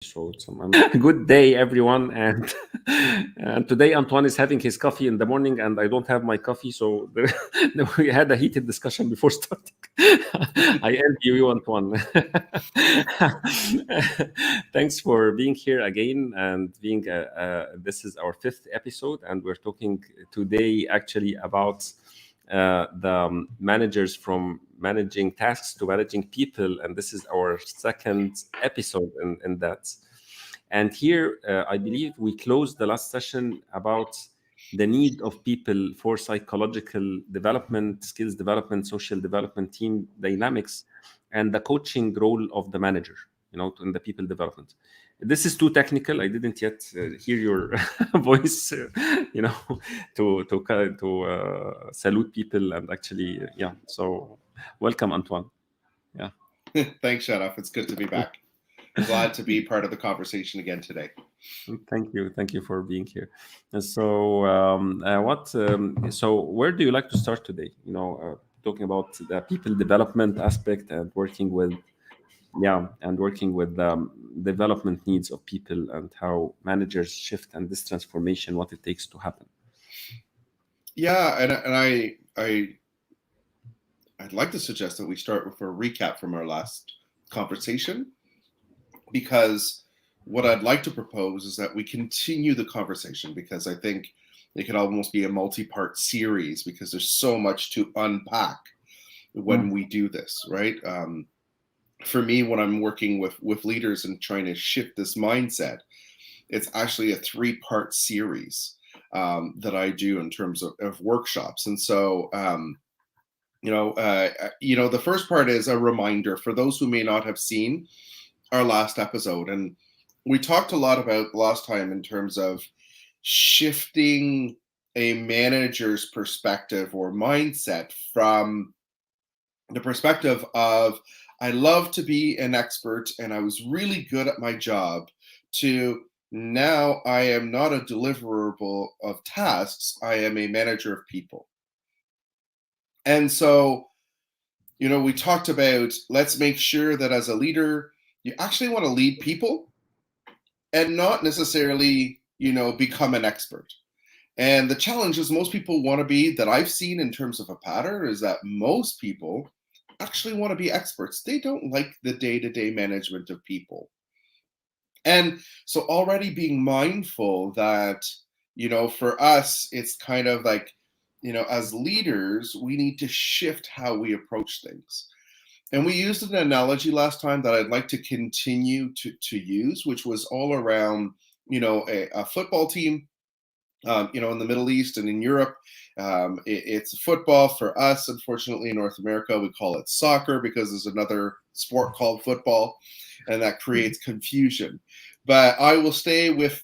So good day, everyone, and and today Antoine is having his coffee in the morning, and I don't have my coffee, so we had a heated discussion before starting. I envy you, Antoine. Thanks for being here again, and being this is our fifth episode, and we're talking today actually about the managers from managing tasks to managing people, and this is our second episode in that. And here, I believe we closed the last session about the need of people for psychological development, skills development, social development, team dynamics, and the coaching role of the manager, in the people development. This is too technical. I didn't yet hear your voice, to salute people and actually, yeah. So, welcome, Antoine. Yeah. Thanks, Sharaf. It's good to be back. Glad to be part of the conversation again today. Thank you for being here. And so, where do you like to start today? Talking about the people development aspect and working with, development needs of people and how managers shift and this transformation, what it takes to happen. Yeah, I'd like to suggest that we start with a recap from our last conversation, because what I'd like to propose is that we continue the conversation, because I think it could almost be a multi-part series, because there's so much to unpack when we do this, right? For me, when I'm working with leaders and trying to shift this mindset, it's actually a 3-part series that I do in terms of workshops. And so, the first part is a reminder for those who may not have seen our last episode. And we talked a lot about last time in terms of shifting a manager's perspective or mindset from the perspective of, I love to be an expert and I was really good at my job, to now I am not a deliverable of tasks, I am a manager of people. And so, we talked about, let's make sure that as a leader, you actually want to lead people and not necessarily, become an expert. And the challenge is, most people want to be, that I've seen in terms of a pattern, is that most people actually want to be experts. They don't like the day-to-day management of people. And so already being mindful that, for us, it's kind of like, as leaders, we need to shift how we approach things. And we used an analogy last time that I'd like to continue to use, which was all around, a football team, in the Middle East and in Europe. It's football. For us, unfortunately, in North America, we call it soccer, because there's another sport called football, and that creates confusion. But I will stay with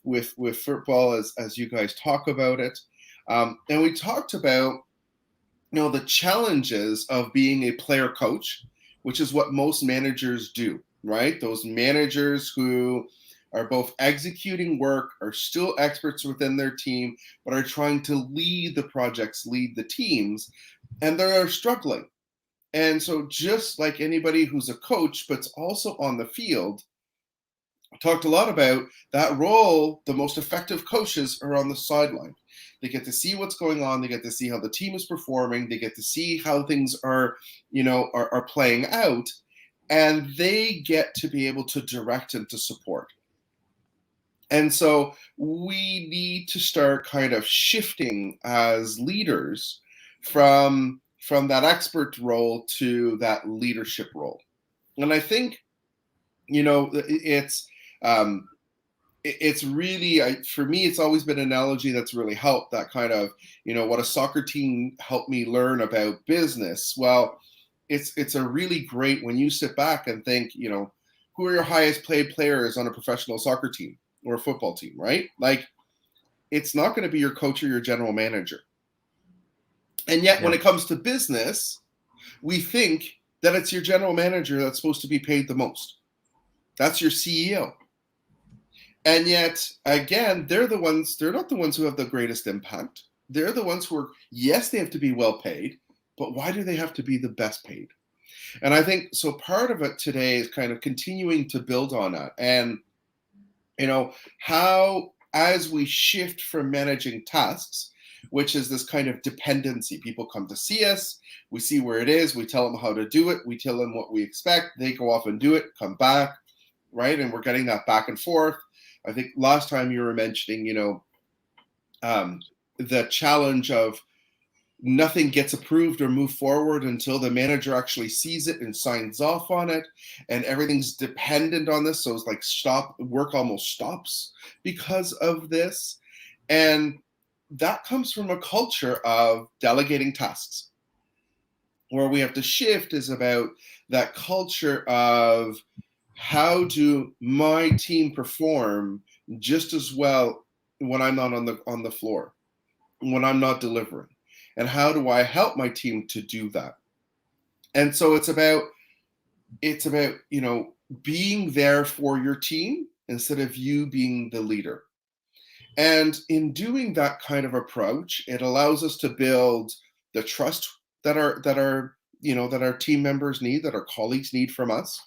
football as you guys talk about it. And we talked about, the challenges of being a player coach, which is what most managers do, right? Those managers who are both executing work, are still experts within their team, but are trying to lead the projects, lead the teams, and they're struggling. And so, just like anybody who's a coach, but's also on the field, I talked a lot about that role. The most effective coaches are on the sideline. They get to see what's going on. They get to see how the team is performing. They get to see how things are, are playing out, and they get to be able to direct and to support. And so we need to start kind of shifting as leaders from that expert role to that leadership role. And I think, um, it's really, for me, it's always been an analogy that's really helped, that kind of, what a soccer team helped me learn about business. Well, it's a really great, when you sit back and think, who are your highest paid players on a professional soccer team or a football team, right? Like, it's not going to be your coach or your general manager. And yet, when it comes to business, we think that it's your general manager that's supposed to be paid the most. That's your CEO. And yet, again, they're not the ones who have the greatest impact. They're the ones who are, yes, they have to be well paid, but why do they have to be the best paid? And I think, so part of it today is kind of continuing to build on that. And You know, how as we shift from managing tasks, which is this kind of dependency, people come to see us, we see where it is, we tell them how to do it, we tell them what we expect, they go off and do it, come back, right? And we're getting that back and forth. I think last time you were mentioning, the challenge of nothing gets approved or moved forward until the manager actually sees it and signs off on it, and everything's dependent on this. So it's like work almost stops because of this. And that comes from a culture of delegating tasks. Where we have to shift is about that culture of how do my team perform just as well when I'm not on the floor, when I'm not delivering, and how do I help my team to do that? And so it's about being there for your team instead of you being the leader. And in doing that kind of approach, it allows us to build the trust that our team members need, that our colleagues need from us.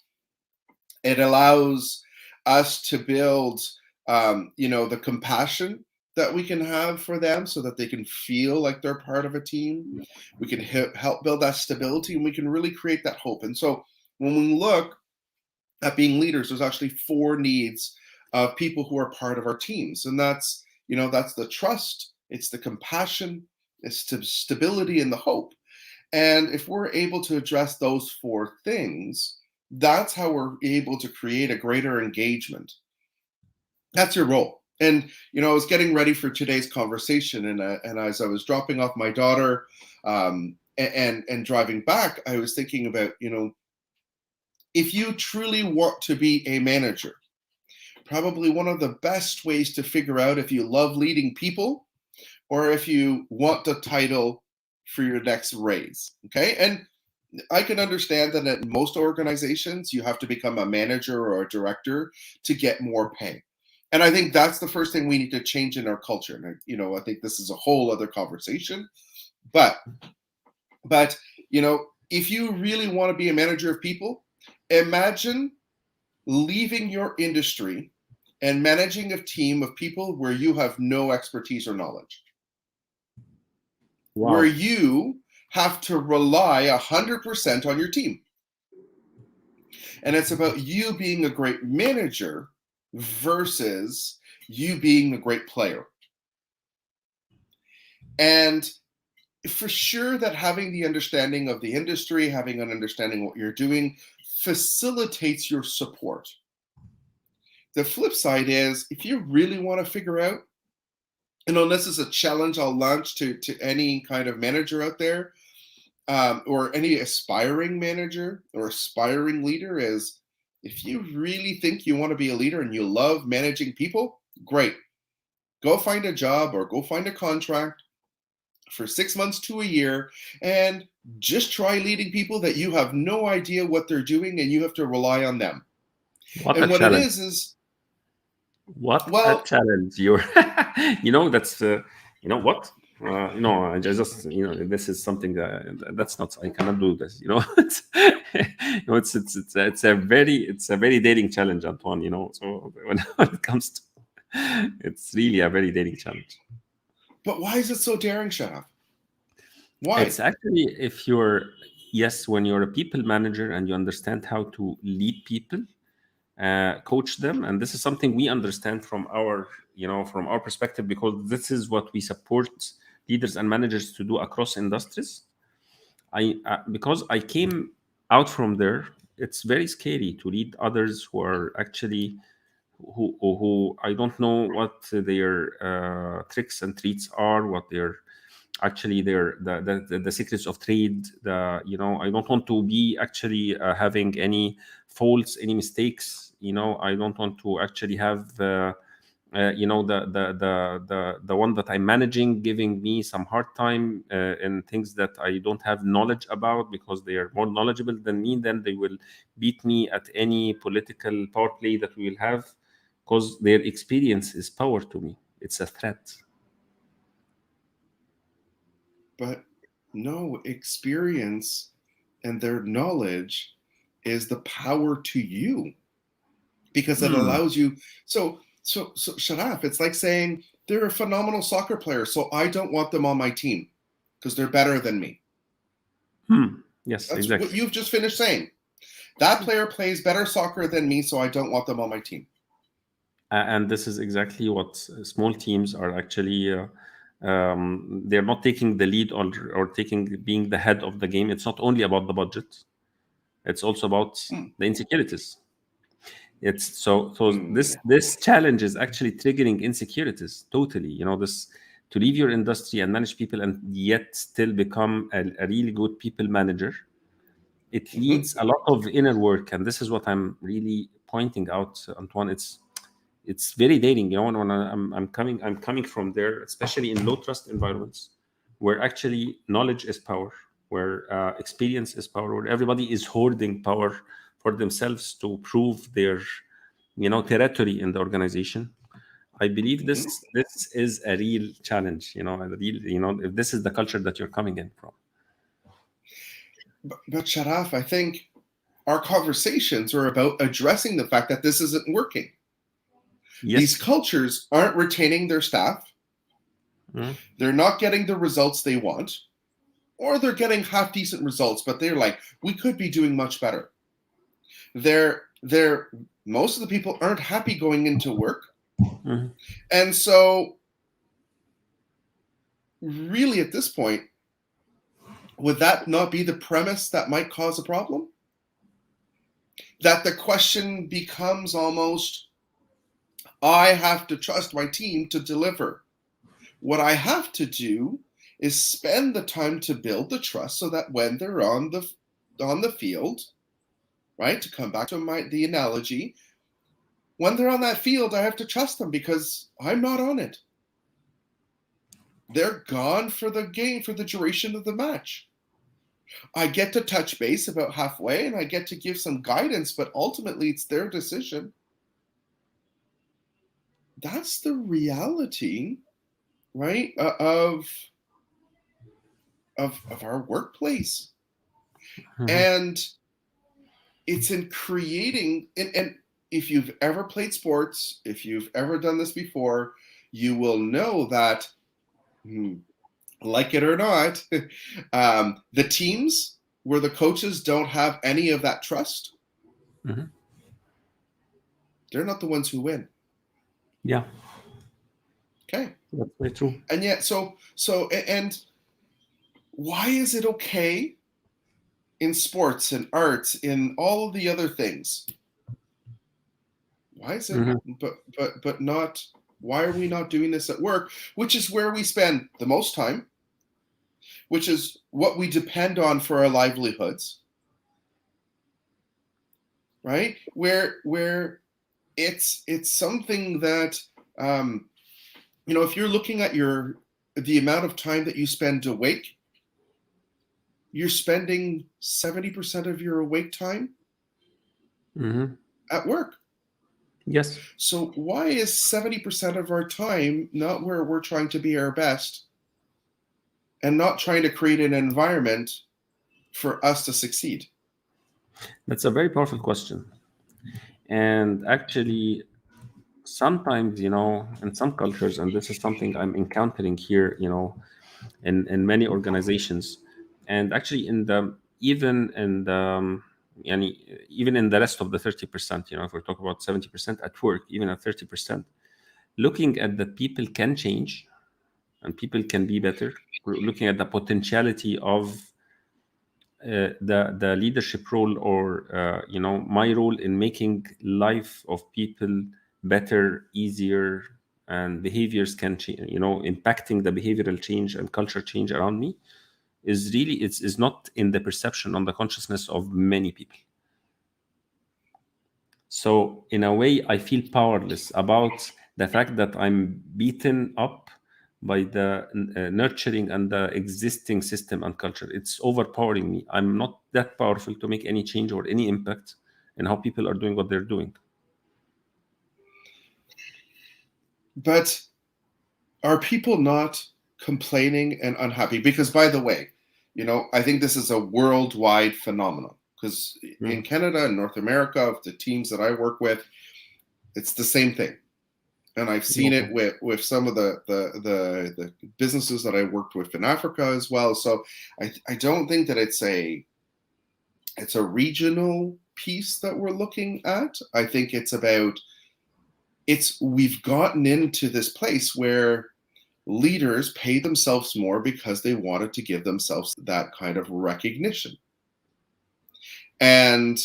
It allows us to build the compassion that we can have for them so that they can feel like they're part of a team. We can help build that stability, and we can really create that hope. And so when we look at being leaders, there's actually four needs of people who are part of our teams. And that's the trust, it's the compassion, it's the stability, and the hope. And if we're able to address those four things, that's how we're able to create a greater engagement. That's your role. And I was getting ready for today's conversation, and as I was dropping off my daughter, and driving back, I was thinking about if you truly want to be a manager, probably one of the best ways to figure out if you love leading people or if you want the title for your next raise. Okay. And I can understand that at most organizations, you have to become a manager or a director to get more pay. And I think that's the first thing we need to change in our culture. And, I think this is a whole other conversation. But, but, if you really want to be a manager of people, imagine leaving your industry and managing a team of people where you have no expertise or knowledge, where Wow. you have to rely 100% on your team. And it's about you being a great manager versus you being a great player. And for sure that having the understanding of the industry, having an understanding what you're doing, facilitates your support. The flip side is if you really want to figure out, and this is a challenge I'll launch to any kind of manager out there, or any aspiring manager or aspiring leader, is if you really think you want to be a leader and you love managing people, great. Go find a job or go find a contract for 6 months to a year and just try leading people that you have no idea what they're doing and you have to rely on them. What a And what it challenge. is, What a well, challenge. You're, that's, what? I just, this is something that's not, I cannot do this, it's, it's a very daring challenge, Antoine, so when it comes to, it's really a very daring challenge. but why is it so daring, Shahab? It's Why? actually, if you're, yes, when you're a people manager and you understand how to lead people, coach them, and this is something we understand from our perspective, because this is what we support leaders and managers to do across industries. Because I came out from there, it's very scary to lead others who are actually who I don't know what their tricks and treats are, what their actually the secrets of trade. I don't want to be actually having any faults, any mistakes. I don't want to actually have the one that I'm managing giving me some hard time in things that I don't have knowledge about, because they are more knowledgeable than me. Then they will beat me at any political power play that we will have, because their experience is power to me. It's a threat. But no, experience and their knowledge is the power to you because it Hmm. allows you. So So Sharaf, it's like saying they're a phenomenal soccer player, so I don't want them on my team because they're better than me. Yes, That's what exactly. you've just finished saying. That player plays better soccer than me, so I don't want them on my team. And this is exactly what small teams are actually. They're not taking the lead or taking being the head of the game. It's not only about the budget. It's also about Mm. the insecurities. It's so this Yeah. this challenge is actually triggering insecurities totally. This to leave your industry and manage people and yet still become a really good people manager. It Mm-hmm. needs a lot of inner work, and this is what I'm really pointing out, Antoine. It's very dating. When I'm coming from there, especially in low trust environments, where actually knowledge is power, where experience is power, where everybody is hoarding power for themselves to prove their territory in the organization. I believe Mm-hmm. this is a real challenge. A real, if this is the culture that you're coming in from. But Sharaf, I think our conversations are about addressing the fact that this isn't working. These Yes. cultures aren't retaining their staff. Mhm. They're not getting the results they want, or they're getting half decent results, but they're like, we could be doing much better. They're most of the people aren't happy going into work. Mhm. And so really at this point, would that not be the premise that might cause a problem? That the question becomes almost, I have to trust my team to deliver. What I have to do is spend the time to build the trust so that when they're on the field, right? To come back to the analogy, when they're on that field, I have to trust them because I'm not on it. They're gone for the game for the duration of the match. I get to touch base about halfway and I get to give some guidance, but ultimately it's their decision. That's the reality, right? Of our workplace. Mhm. And it's in creating and if you've ever played sports, if you've ever done this before, you will know that like it or not, the teams where the coaches don't have any of that trust, Mhm. they're not the ones who win. Yeah, Okay. that's very true. And yet, and why is it okay in sports and arts, in all of the other things? Why is it, Mhm. but not, why are we not doing this at work, which is where we spend the most time, which is what we depend on for our livelihoods, right? Where it's something that if you're looking at the amount of time that you spend awake, you're spending 70% of your awake time Mhm. at work. Yes. So why is 70% of our time not where we're trying to be our best and not trying to create an environment for us to succeed? That's a very powerful question. And actually, sometimes, in some cultures, and this is something I'm encountering here, in many organizations, and actually even in the, yani, even in the rest of the 30%, if we talk about 70% at work, even at 30%, looking at that people can change and people can be better. We're looking at the potentiality of the leadership role, or my role in making life of people better, easier, and behaviors can change, impacting the behavioral change and culture change around me, is really, it's is not in the perception, on the consciousness of many people. So in a way, I feel powerless about the fact that I'm beaten up by the nurturing and the existing system and culture. It's overpowering me. I'm not that powerful to make any change or any impact in how people are doing what they're doing. But are people not complaining and unhappy? Because, by the way, I think this is a worldwide phenomenon. Because in Mm. Canada and North America, of the teams that I work with, it's the same thing. And I've seen it with some of the businesses that I worked with in Africa as well. So I don't think that it's a regional piece that we're looking at. I think it's about we've gotten into this place where leaders pay themselves more because they wanted to give themselves that kind of recognition. And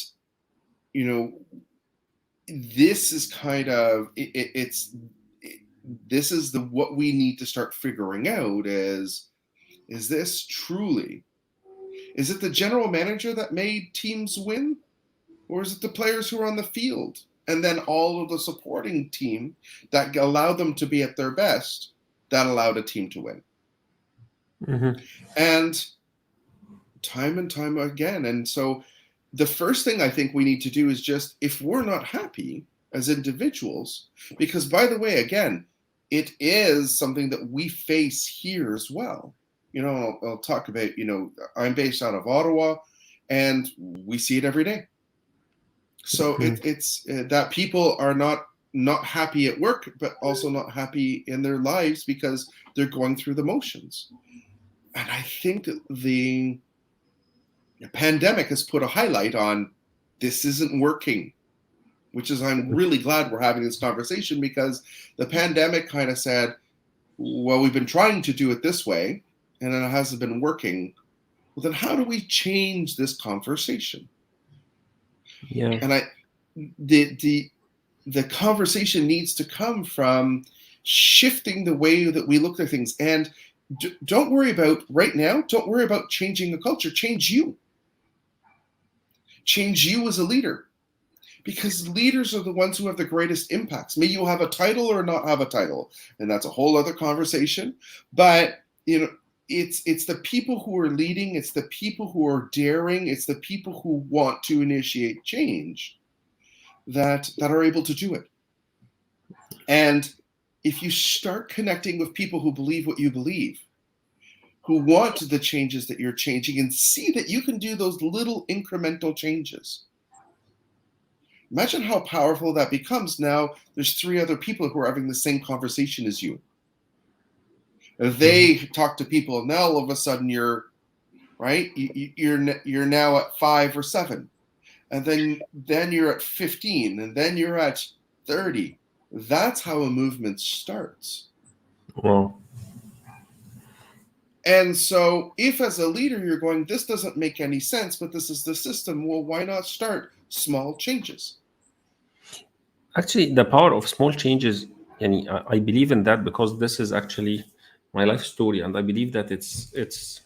this is kind of this is what we need to start figuring out is this truly, is it the general manager that made teams win, or is it the players who are on the field and then all of the supporting team that allowed them to be at their best that allowed a team to win? Mm-hmm. And time again. And so the first thing I think we need to do is just, if we're not happy as individuals, because by the way, again, it is something that we face here as well. I'll talk about, I'm based out of Ottawa, and we see it every day. So it's that people are not happy at work, but also not happy in their lives because they're going through the motions. And I think the pandemic has put a highlight on this isn't working, which is, I'm really glad we're having this conversation, because the pandemic kind of said, well, we've been trying to do it this way and it hasn't been working. Well, then how do we change this conversation? Yeah. And the conversation needs to come from shifting the way that we look at things. And don't worry about right now, don't worry about changing the culture. Change you. Change you as a leader. Because leaders are the ones who have the greatest impacts. May you have a title or not have a title, and that's a whole other conversation. But it's the people who are leading, it's the people who are daring, it's the people who want to initiate change that are able to do it. And if you start connecting with people who believe what you believe, who want the changes that you're changing, and see that you can do those little incremental changes, imagine how powerful that becomes. Now there's 3 other people who are having the same conversation as you. They talk to people, and now all of a sudden you're right. You're now at 5 or 7, and then you're at 15, and then you're at 30. That's how a movement starts. Wow. And so if as a leader you're going, this doesn't make any sense, but this is the system, well, why not start small changes? Actually, the power of small changes, and I believe in that, because this is actually my life story, and I believe that it's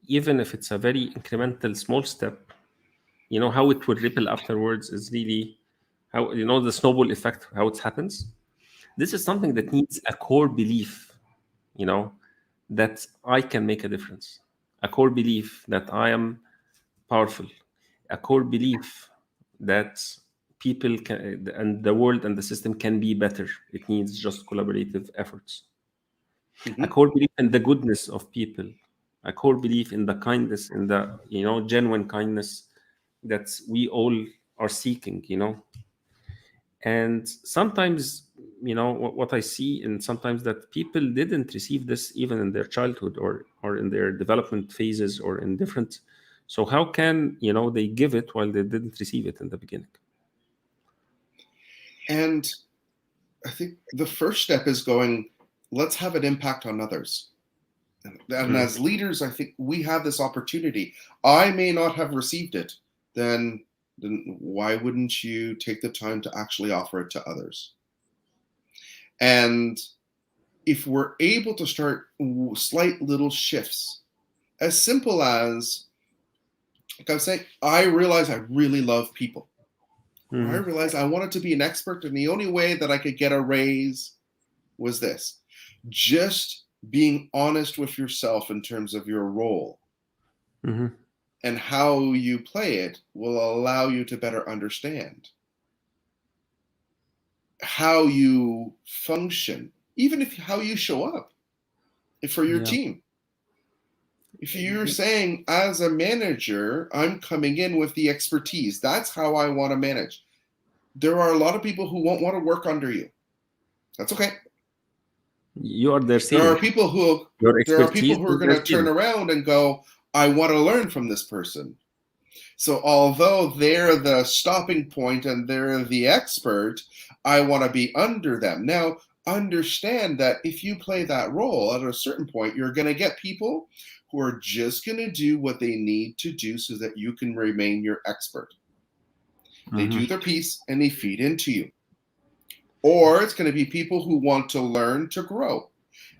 even if it's a very incremental small step, how it will ripple afterwards is really how the snowball effect, how it happens. This is something that needs a core belief, that I can make a difference, a core belief that I am powerful, a core belief that people can, and the world and the system can be better. It needs just collaborative efforts. Mm-hmm. A core belief in the goodness of people, a core belief in the kindness, in the genuine kindness that we all are seeking. And sometimes what I see, and sometimes that people didn't receive this even in their childhood, or in their development phases, or in different. So how can they give it while they didn't receive it in the beginning? And I think the first step is going, let's have an impact on others. And as leaders, I think we have this opportunity. I may not have received it, then why wouldn't you take the time to actually offer it to others? And if we're able to start slight little shifts, as simple as, like I was saying, I realize I really love people. I realized I wanted to be an expert, and the only way that I could get a raise was this. Just being honest with yourself in terms of your role and how you play it will allow you to better understand how you function, even if how you show up for your team. If you're saying, as a manager, I'm coming in with the expertise, that's how I want to manage. There are a lot of people who won't want to work under you. That's okay. You are their There are savior. people who Your there are people expertise who are is going their to turn savior. around and go, I want to learn from this person. So although they're the stopping point and they're the expert, I want to be under them. Now, understand that if you play that role at a certain point, you're going to get people who are just going to do what they need to do so that you can remain your expert. They Mm-hmm. do their piece and they feed into you. Or it's going to be people who want to learn to grow.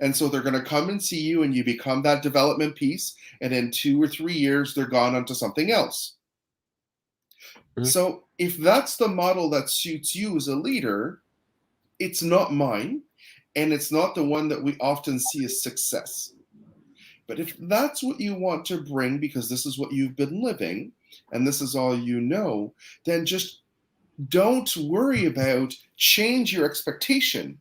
And so they're going to come and see you and you become that development piece. And in 2 or 3 years, they're gone onto something else. Mm-hmm. So if that's the model that suits you as a leader, it's not mine. And it's not the one that we often see as success. But if that's what you want to bring because this is what you've been living and this is all you know, then just don't worry about change your expectation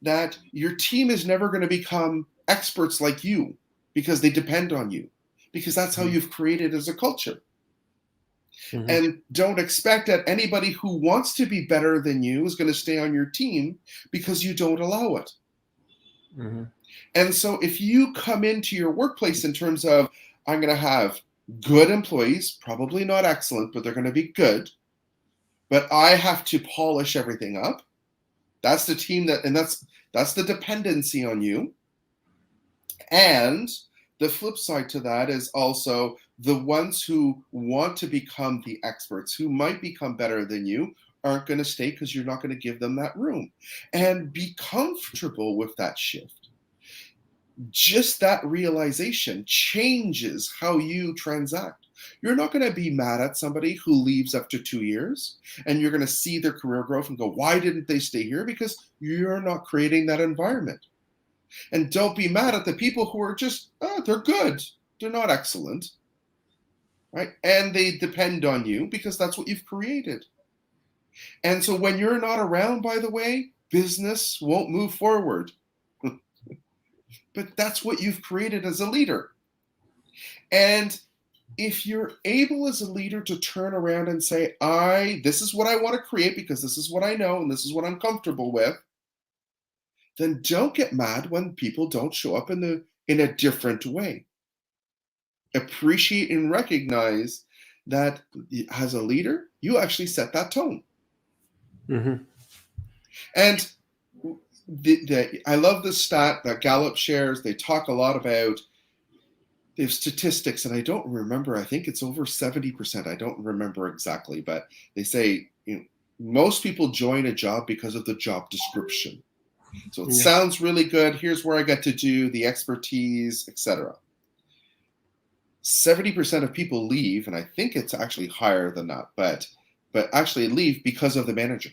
that your team is never going to become experts like you because they depend on you, because that's how you've created as a culture. Mm-hmm. And don't expect that anybody who wants to be better than you is going to stay on your team because you don't allow it. Mm-hmm. And so if you come into your workplace in terms of, I'm going to have good employees, probably not excellent, but they're going to be good, but I have to polish everything up. That's the team and that's the dependency on you. And the flip side to that is also the ones who want to become the experts, who might become better than you, aren't going to stay because you're not going to give them that room. And be comfortable with that shift. Just that realization changes how you transact. You're not going to be mad at somebody who leaves after 2 years and you're going to see their career growth and go, why didn't they stay here? Because you're not creating that environment. And don't be mad at the people who are just, oh, they're good. They're not excellent, right? And they depend on you because that's what you've created. And so when you're not around, by the way, business won't move forward. But that's what you've created as a leader. And if you're able as a leader to turn around and say, this is what I want to create because this is what I know and this is what I'm comfortable with, then don't get mad when people don't show up in a different way. Appreciate and recognize that as a leader, you actually set that tone. Mm-hmm. And I love this stat that Gallup shares. They talk a lot about, they have statistics, and I don't remember. I think it's over 70%. I don't remember exactly, but they say most people join a job because of the job description. So it Yeah. sounds really good. Here's where I get to do the expertise, etc. 70% of people leave, and I think it's actually higher than that, but actually leave because of the manager.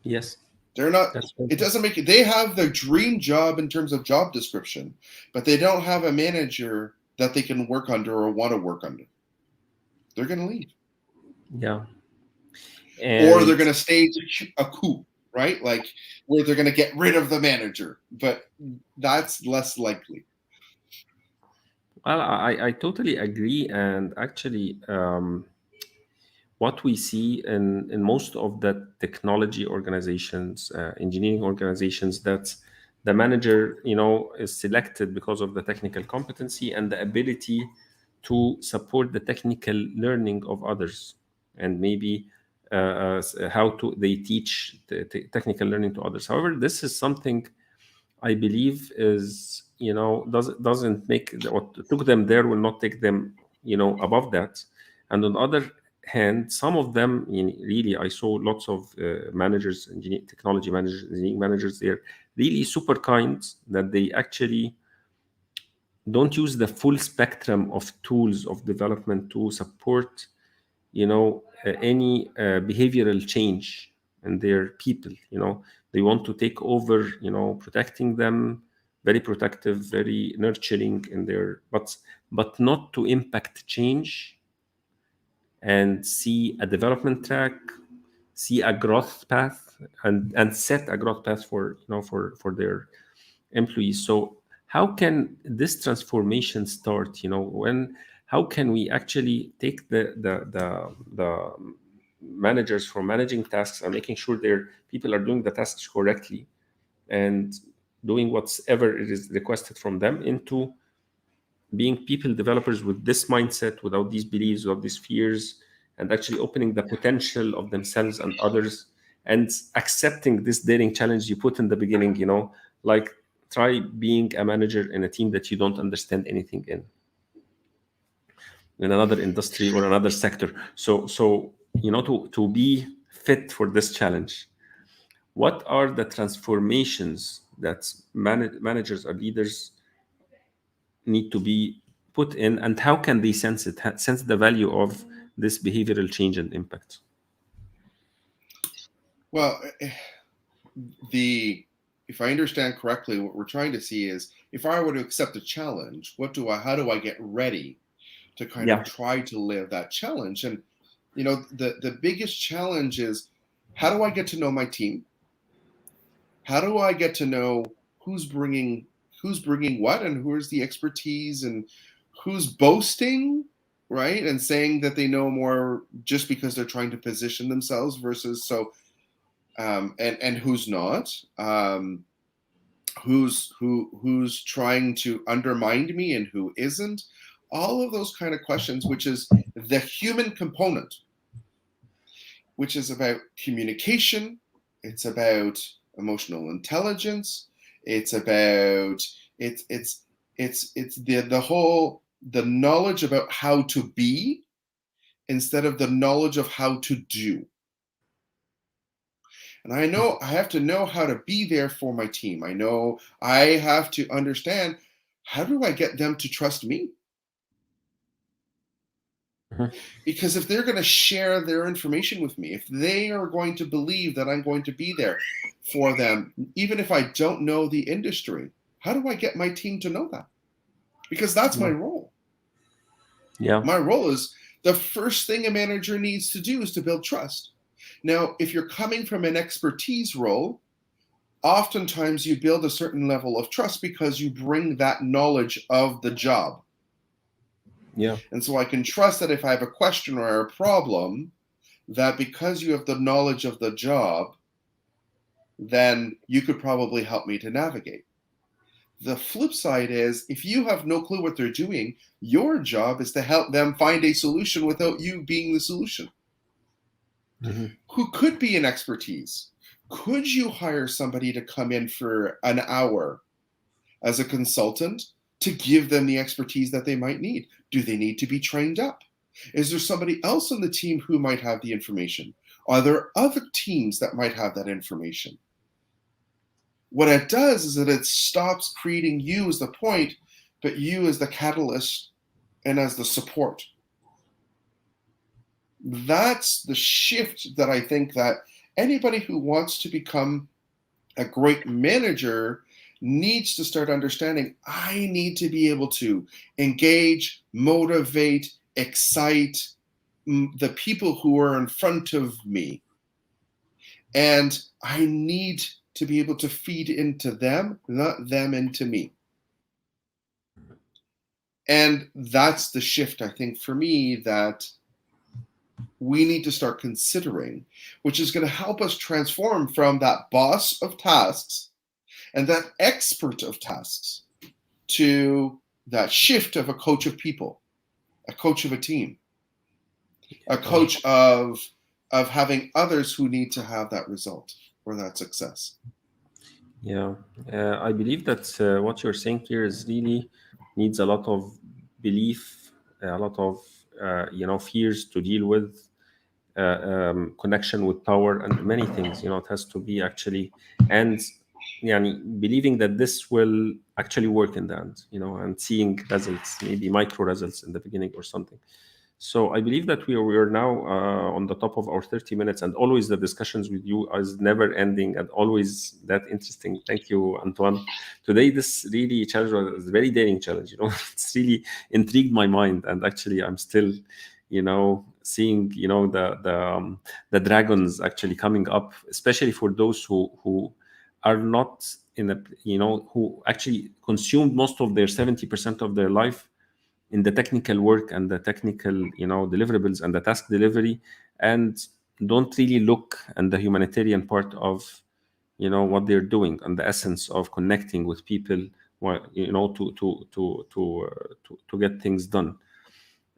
Yes. They're not, That's it perfect. doesn't make it, they have their dream job in terms of job description, but they don't have a manager that they can work under or want to work under. They're going to leave. Yeah. Or they're And going to stage a coup, right? Like where they're going to get rid of the manager, but that's less likely. well, I totally agree. And actually, what we see in most of the technology organizations, engineering organizations, that the manager, is selected because of the technical competency and the ability to support the technical learning of others, and maybe how to they teach the technical learning to others. However, this is something I believe is, doesn't make what took them there will not take them, above that. And on the other hand, some of them, really, I saw lots of managers, technology managers, engineering managers. They're really super kind that they actually don't use the full spectrum of tools of development to support, any behavioral change in their people. They want to take over, protecting them, very protective, very nurturing in their, but not to impact change and see a development track, see a growth path, and set a growth path for, for their employees. So how can this transformation start? When how can we actually take the managers from managing tasks and making sure their people are doing the tasks correctly and doing whatever it is requested from them, into being people developers with this mindset, without these beliefs, without these fears, and actually opening the potential of themselves and others, and accepting this daring challenge you put in the beginning, like try being a manager in a team that you don't understand anything in another industry or another sector. So to be fit for this challenge, what are the transformations that managers or leaders need to be put in, and how can they sense the value of this behavioral change and impact? Well, the if I understand correctly, what we're trying to see is, if I were to accept a challenge, how do I get ready to kind of Yeah. try to live that challenge? And the biggest challenge is, how do I get to know my team? How do I get to know who's bringing what, and who's the expertise, and who's boasting, right, and saying that they know more just because they're trying to position themselves, versus and who's not, who's trying to undermine me and who isn't. All of those kind of questions, which is the human component, which is about communication, it's about emotional intelligence, it's about it's the knowledge about how to be, instead of the knowledge of how to do. And I know I have to know how to be there for my team. I know I have to understand, how do I get them to trust me? Mhm. Because if they're going to share their information with me, if they are going to believe that I'm going to be there for them, even if I don't know the industry, how do I get my team to know that? Because that's my Yeah. role. Yeah. My role is, the first thing a manager needs to do is to build trust. Now, if you're coming from an expertise role, oftentimes you build a certain level of trust because you bring that knowledge of the job. Yeah. And so I can trust that if I have a question or a problem, that because you have the knowledge of the job, then you could probably help me to navigate. The flip side is, if you have no clue what they're doing, your job is to help them find a solution without you being the solution. Mhm. Who could be an expertise? Could you hire somebody to come in for an hour as a consultant to give them the expertise that they might need? Do they need to be trained up? Is there somebody else on the team who might have the information? Are there other teams that might have that information? What it does is that it stops creating you as the point, but you as the catalyst and as the support. That's the shift that I think that anybody who wants to become a great manager needs to start understanding. I need to be able to engage, motivate, excite the people who are in front of me. And I need to be able to feed into them, not them into me. And that's the shift, I think, for me, that we need to start considering, which is going to help us transform from that boss of tasks and that expert of tasks to that shift of a coach of people, a coach of a team, a coach of having others who need to have that result or that success. Yeah, I believe that what you're saying here is really needs a lot of belief, a lot of fears to deal with, connection with power, and many things. It has to be actually, and believing that this will actually work in the end. And seeing results, maybe micro results in the beginning or something. So I believe that we are now on the top of our 30 minutes, and always the discussions with you is never ending and always that interesting. Thank you, Antoine. Today, this really challenge was a very daring challenge. It's really intrigued my mind, and actually, I'm still, seeing, the dragons actually coming up, especially for those who are not in a, who actually consumed most of their 70% of their life in the technical work and the technical deliverables and the task delivery, and don't really look at the humanitarian part of, what they're doing, and the essence of connecting with people, to get things done.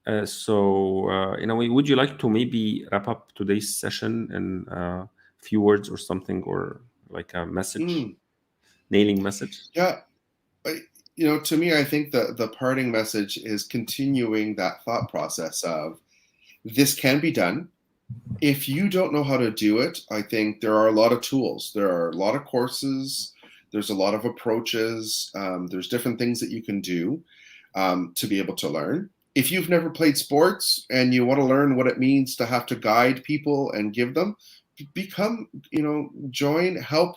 In a way, would you like to maybe wrap up today's session in a few words or something, or like a message, Mm, nailing message? yeah. I, to me, I think the parting message is continuing that thought process of this can be done. If you don't know how to do it, I think there are a lot of tools. There are a lot of courses. There's a lot of approaches. There's different things that you can do to be able to learn. If you've never played sports and you want to learn what it means to have to guide people and give them, become, help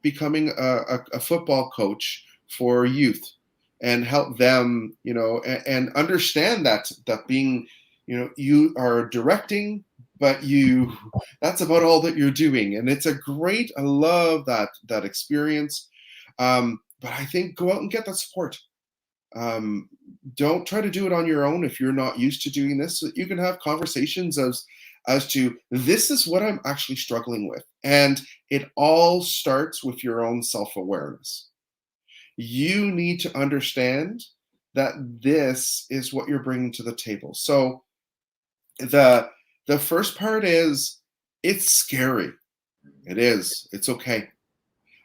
becoming a football coach for youth and help them, and understand that being, you are directing, but that's about all that you're doing. And it's I love that experience. But I think go out and get that support. um, don't try to do it on your own if you're not used to doing this. So you can have conversations as to this is what I'm actually struggling with, and it all starts with your own self-awareness. You need to understand that this is what you're bringing to the table. So the the first part is it's scary. It is. It's okay.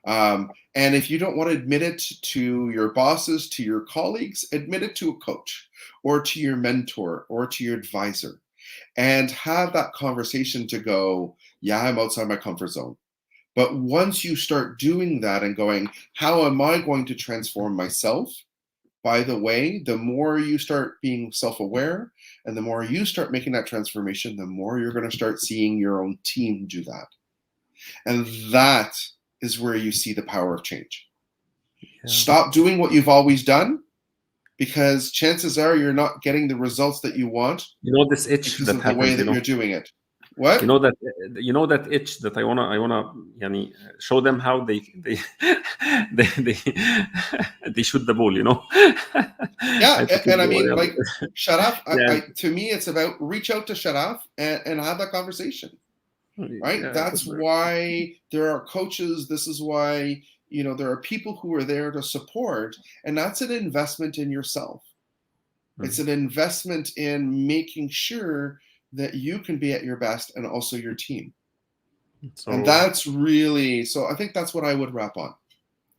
And if you don't want to admit it to your bosses, to your colleagues, admit it to a coach or to your mentor or to your advisor, and have that conversation to go, yeah, I'm outside my comfort zone. But once you start doing that and going, how am I going to transform myself? By the way, the more you start being self aware and the more you start making that transformation, the more you're going to start seeing your own team do that. And that is where you see the power of change. Yeah. Stop doing what you've always done, because chances are you're not getting the results that you want This itch because that of the way happens, that you're doing it. you What? know that that itch that I wanna yani, show them how they they they shoot the ball. Yeah, I took it and I mean, more. like, Sharaf, Yeah, to me, it's about reach out to Sharaf and have that conversation, right? yeah, That's why there are coaches. This is why, there are people who are there to support, and that's an investment in yourself. It's an investment in making sure that you can be at your best and also your team. And so that's really, so I think that's what I would wrap on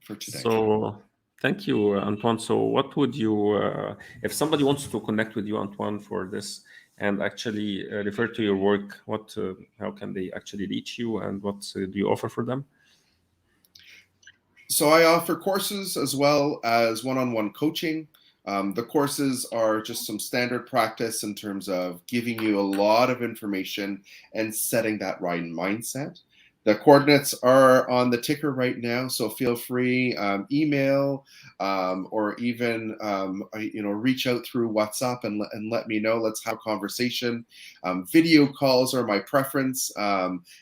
for today. so thank you, Antoine. So what would you, if somebody wants to connect with you, Antoine, for this and actually refer to your work, what how can they actually reach you, and what do you offer for them? So I offer courses as well as one-on-one coaching. The courses are just some standard practice in terms of giving you a lot of information and setting that right mindset. The coordinates are on the ticker right now, so feel free, email, or even reach out through WhatsApp and let me know. Let's have a conversation. Video calls are my preference.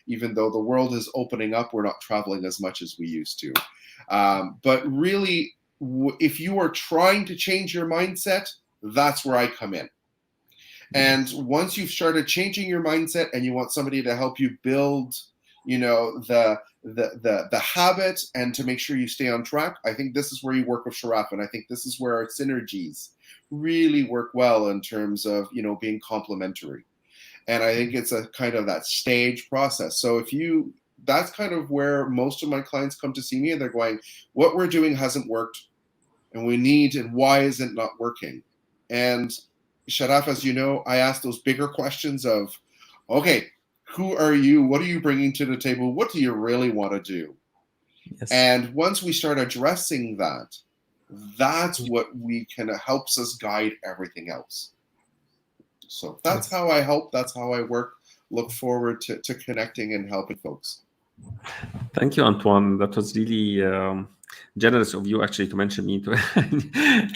Even though the world is opening up, we're not traveling as much as we used to. But really, if you are trying to change your mindset, that's where I come in. And once you've started changing your mindset and you want somebody to help you build, the habit and to make sure you stay on track, I think this is where you work with Sharaf, and I think this is where our synergies really work well in terms of being complementary. And I think it's a kind of that stage process. So that's kind of where most of my clients come to see me, and they're going, what we're doing hasn't worked, and why is it not working? And Sharaf, as you know, I ask those bigger questions of, okay, who are you? What are you bringing to the table? What do you really want to do? Yes. And once we start addressing that, that's what helps us guide everything else. So that's Yes. how I help. That's how I work. Look forward to connecting and helping folks. Thank you, Antoine. That was really generous of you actually to mention me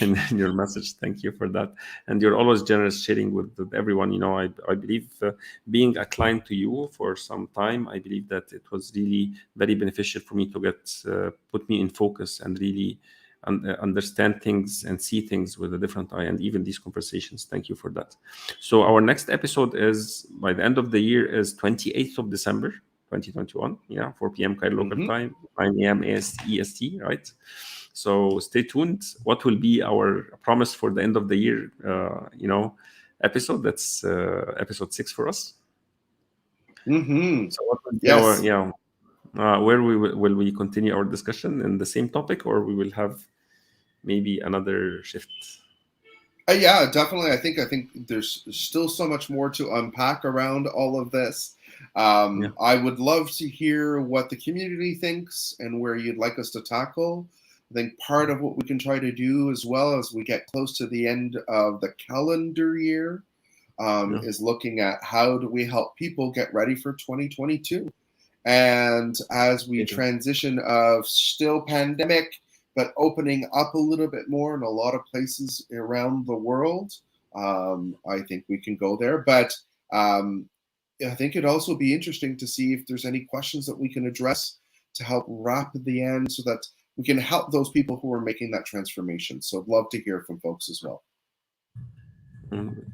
in your message. Thank you for that. And you're always generous sharing with everyone. I believe being a client to you for some time, I believe that it was really very beneficial for me to get put me in focus and really understand things and see things with a different eye, and even these conversations. Thank you for that. So our next episode is, by the end of the year, is 28th of December 2021. Yeah, 4 p.m. Cairo local time, 9 a.m. EST, right? So stay tuned. What will be our promise for the end of the year, episode? That's episode 6 for us. So what will be our, Yes. where will we continue our discussion in the same topic, or we will have maybe another shift? Yeah, definitely. I think there's still so much more to unpack around all of this. Yeah. I would love to hear what the community thinks and where you'd like us to tackle. I think part of what we can try to do as well as we get close to the end of the calendar year is looking at how do we help people get ready for 2022. And as we transition of still pandemic, but opening up a little bit more in a lot of places around the world, I think we can go there. But I think it'd also be interesting to see if there's any questions that we can address to help wrap at the end so that we can help those people who are making that transformation. So I'd love to hear from folks as well.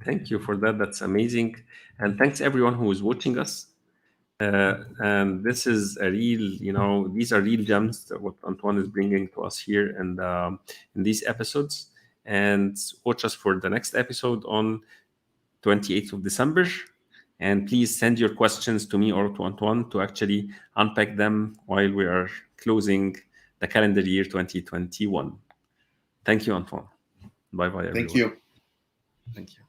Thank you for that. That's amazing. And thanks everyone who is watching us. And this is a real, these are real gems that what Antoine is bringing to us here and in these episodes. And watch us for the next episode on 28th of December. And please send your questions to me or to Antoine to actually unpack them while we are closing the calendar year 2021. Thank you, Antoine. Bye-bye, everyone. Thank you. Thank you.